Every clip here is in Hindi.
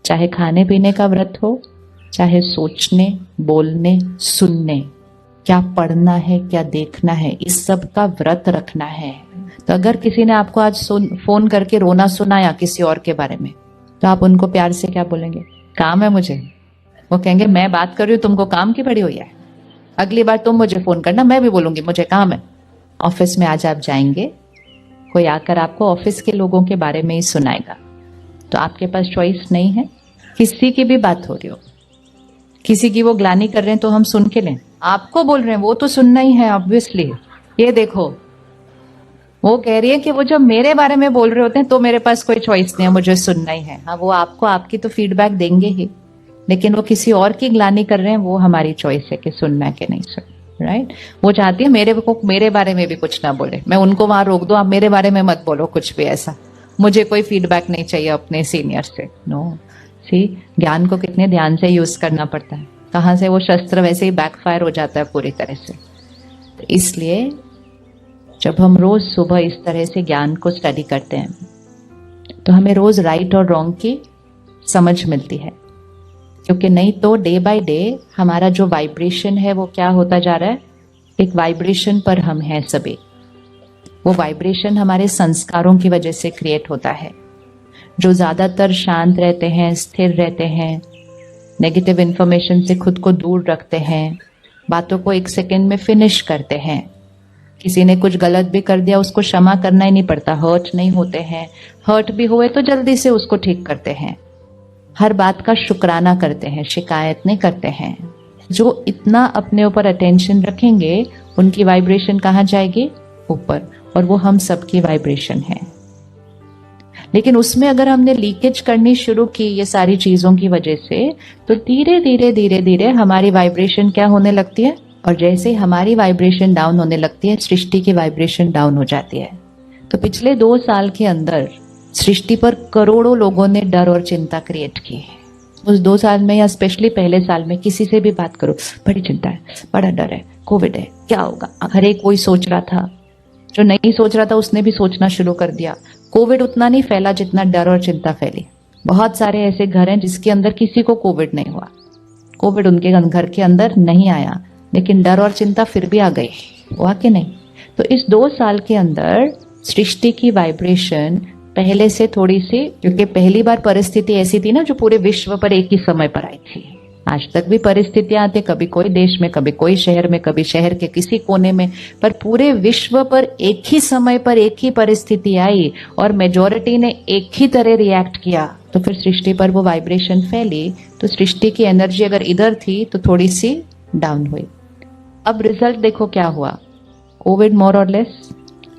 चाहे खाने पीने का व्रत हो, चाहे सोचने, बोलने, सुनने, क्या पढ़ना है, क्या देखना है, इस सब का व्रत रखना है। तो अगर किसी ने आपको आज फोन करके रोना सुनाया किसी और के बारे में, तो आप उनको प्यार से क्या बोलेंगे? काम है मुझे। वो कहेंगे मैं बात कर रही हूँ, तुमको काम की पड़ी हुई है, अगली बार तुम मुझे फोन करना। मैं भी बोलूंगी मुझे काम है। ऑफिस में आज आप जाएंगे, कोई आकर आपको ऑफिस के लोगों के बारे में ही सुनाएगा, तो आपके पास चॉइस नहीं है। किसी की भी बात हो रही हो, किसी की वो ग्लानि कर रहे हैं, तो हम सुन के लें? आपको बोल रहे हैं वो तो सुनना ही है ऑब्वियसली। ये देखो, वो कह रही है कि वो जब मेरे बारे में बोल रहे होते हैं तो मेरे पास कोई चॉइस नहीं है, मुझे सुनना ही है। हाँ, वो आपको आपकी तो फीडबैक देंगे ही, लेकिन वो किसी और की ग्लानि कर रहे हैं, वो हमारी चॉइस है कि सुनना है कि नहीं सुनना। राइट? वो चाहती है मेरे बारे में भी कुछ ना बोले, मैं उनको वहां रोक दूं, आप मेरे बारे में मत बोलो कुछ भी ऐसा, मुझे कोई फीडबैक नहीं चाहिए अपने सीनियर से। नो, सी, ज्ञान को कितने ध्यान से यूज करना पड़ता है, कहां से वो शस्त्र वैसे ही बैकफायर हो जाता है पूरी तरह से। तो इसलिए जब हम रोज सुबह इस तरह से ज्ञान को स्टडी करते हैं, तो हमें रोज राइट और रॉन्ग की समझ मिलती है, क्योंकि नहीं तो डे बाय डे हमारा जो वाइब्रेशन है वो क्या होता जा रहा है, एक वाइब्रेशन पर हम हैं सभी। वो वाइब्रेशन हमारे संस्कारों की वजह से क्रिएट होता है। जो ज्यादातर शांत रहते हैं, स्थिर रहते हैं, नेगेटिव इंफॉर्मेशन से खुद को दूर रखते हैं, बातों को एक सेकेंड में फिनिश करते हैं, किसी ने कुछ गलत भी कर दिया उसको क्षमा करना ही नहीं पड़ता, हर्ट नहीं होते हैं, हर्ट भी हुए तो जल्दी से उसको ठीक करते हैं, हर बात का शुक्राना करते हैं, शिकायत नहीं करते हैं। जो इतना अपने ऊपर अटेंशन रखेंगे उनकी वाइब्रेशन कहाँ जाएगी? ऊपर। और वो हम सबकी वाइब्रेशन है। लेकिन उसमें अगर हमने लीकेज करनी शुरू की ये सारी चीजों की वजह से, तो धीरे धीरे धीरे धीरे हमारी वाइब्रेशन क्या होने लगती है, और जैसे ही हमारी वाइब्रेशन डाउन होने लगती है, सृष्टि की वाइब्रेशन डाउन हो जाती है। तो पिछले 2 साल के अंदर सृष्टि पर करोड़ों लोगों ने डर और चिंता क्रिएट की है। उस 2 साल में या स्पेशली पहले साल में किसी से भी बात करो, बड़ी चिंता है, बड़ा डर है, कोविड है, क्या होगा। हर एक कोई सोच रहा था, जो नहीं सोच रहा था उसने भी सोचना शुरू कर दिया। कोविड उतना नहीं फैला जितना डर और चिंता फैली। बहुत सारे ऐसे घर हैं जिसके अंदर किसी को कोविड नहीं हुआ, कोविड उनके घर के अंदर नहीं आया, लेकिन डर और चिंता फिर भी आ गई, हुआ कि नहीं? तो इस 2 साल के अंदर सृष्टि की वाइब्रेशन पहले से थोड़ी सी, क्योंकि पहली बार परिस्थिति ऐसी थी ना जो पूरे विश्व पर एक ही समय पर आई थी। आज तक भी परिस्थितियां आती, कभी कोई देश में, कभी कोई शहर में, कभी शहर के किसी कोने में, पर पूरे विश्व पर एक ही समय पर एक ही परिस्थिति आई और मेजॉरिटी ने एक ही तरह रिएक्ट किया, तो फिर सृष्टि पर वो वाइब्रेशन फैली। तो सृष्टि की एनर्जी अगर इधर थी तो थोड़ी सी डाउन हुई। अब रिजल्ट देखो क्या हुआ, कोविड मोर और लेस,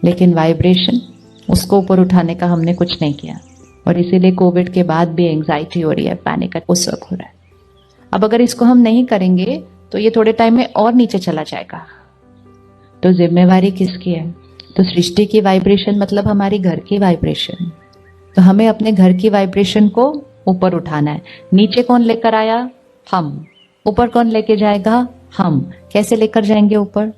लेकिन वाइब्रेशन उसको ऊपर उठाने का हमने कुछ नहीं किया, और इसीलिए कोविड के बाद भी एंजाइटी हो रही है, पैनिक का उसक हो रहा है। अब अगर इसको हम नहीं करेंगे तो ये थोड़े टाइम में और नीचे चला जाएगा। तो जिम्मेवारी किसकी है? तो सृष्टि की वाइब्रेशन मतलब हमारी घर की वाइब्रेशन। तो हमें अपने घर की वाइब्रेशन को ऊपर उठाना है। नीचे कौन लेकर आया? हम। ऊपर कौन लेके जाएगा? हम। कैसे लेकर जाएंगे ऊपर?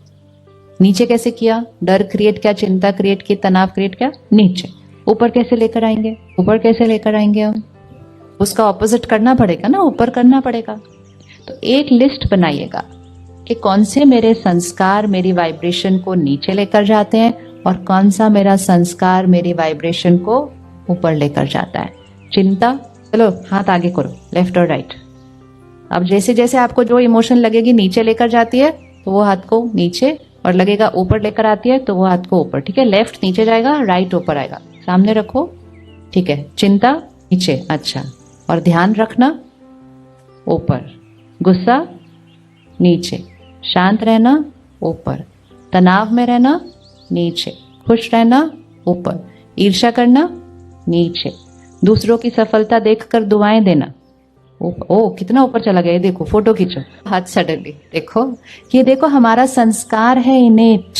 नीचे कैसे किया? डर क्रिएट किया, चिंता क्रिएट की, तनाव क्रिएट किया, नीचे। ऊपर कैसे लेकर आएंगे? ऊपर कैसे लेकर आएंगे हम? उसका ऑपोजिट करना पड़ेगा ना, ऊपर करना पड़ेगा। तो एक लिस्ट बनाइएगा कि कौन से मेरे संस्कार मेरी वाइब्रेशन को नीचे लेकर जाते हैं और कौन सा मेरा संस्कार मेरी वाइब्रेशन को ऊपर लेकर जाता है। चिंता, चलो हाथ आगे करो, लेफ्ट और राइट। अब जैसे जैसे आपको जो इमोशन लगेगी नीचे लेकर जाती है तो वो हाथ को नीचे, और लगेगा ऊपर लेकर आती है तो वो हाथ को ऊपर। ठीक है, लेफ्ट नीचे जाएगा, राइट ऊपर आएगा। सामने रखो, ठीक है। चिंता नीचे, अच्छा, और ध्यान रखना ऊपर, गुस्सा नीचे, शांत रहना ऊपर, तनाव में रहना नीचे, खुश रहना ऊपर, ईर्ष्या करना नीचे, दूसरों की सफलता देखकर दुआएं देना। ओ कितना ऊपर चला गया, देखो फोटो खींचो हाथ सडनली, देखो ये देखो हमारा संस्कार है इनेट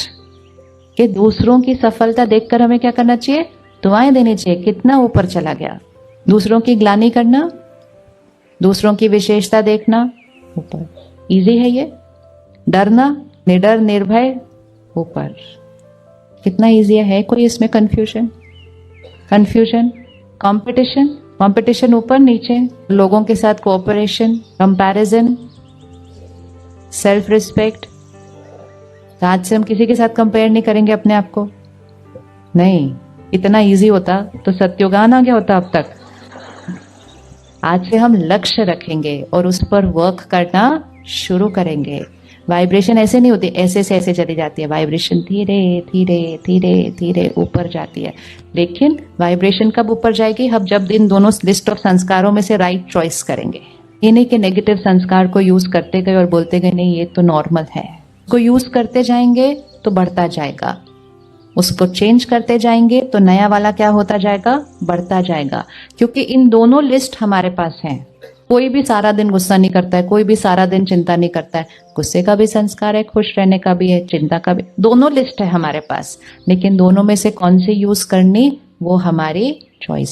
कि दूसरों की सफलता देखकर हमें क्या करना चाहिए? दुआएं देनी चाहिए। कितना ऊपर चला गया। दूसरों की ग्लानि करना, दूसरों की विशेषता देखना ऊपर। इजी है ये। डरना, निडर निर्भय ऊपर। कितना इजी है, कोई इसमें कंफ्यूजन? कंफ्यूजन, कंपटीशन कंपटीशन ऊपर नीचे, लोगों के साथ कोऑपरेशन, कंपैरिजन, सेल्फ रिस्पेक्ट। आज से हम किसी के साथ कंपेयर नहीं करेंगे अपने आप को। नहीं, इतना इजी होता तो सत्युगान आ गया होता अब तक। आज से हम लक्ष्य रखेंगे और उस पर वर्क करना शुरू करेंगे। वाइब्रेशन ऐसे नहीं होती, ऐसे से ऐसे चली जाती है। वाइब्रेशन धीरे धीरे धीरे धीरे ऊपर जाती है। लेकिन वाइब्रेशन कब ऊपर जाएगी? हम जब इन दोनों लिस्ट ऑफ संस्कारों में से राइट चॉइस करेंगे। इन्हीं के नेगेटिव संस्कार को यूज करते गए और बोलते गए नहीं ये तो नॉर्मल है, को यूज करते जाएंगे तो बढ़ता जाएगा। उसको चेंज करते जाएंगे तो नया वाला क्या होता जाएगा? बढ़ता जाएगा। क्योंकि इन दोनों लिस्ट हमारे पास हैं। कोई भी सारा दिन गुस्सा नहीं करता है, कोई भी सारा दिन चिंता नहीं करता है। गुस्से का भी संस्कार है, खुश रहने का भी है, चिंता का भी, दोनों लिस्ट है हमारे पास। लेकिन दोनों में से कौन सी यूज करनी वो हमारी चॉइस है।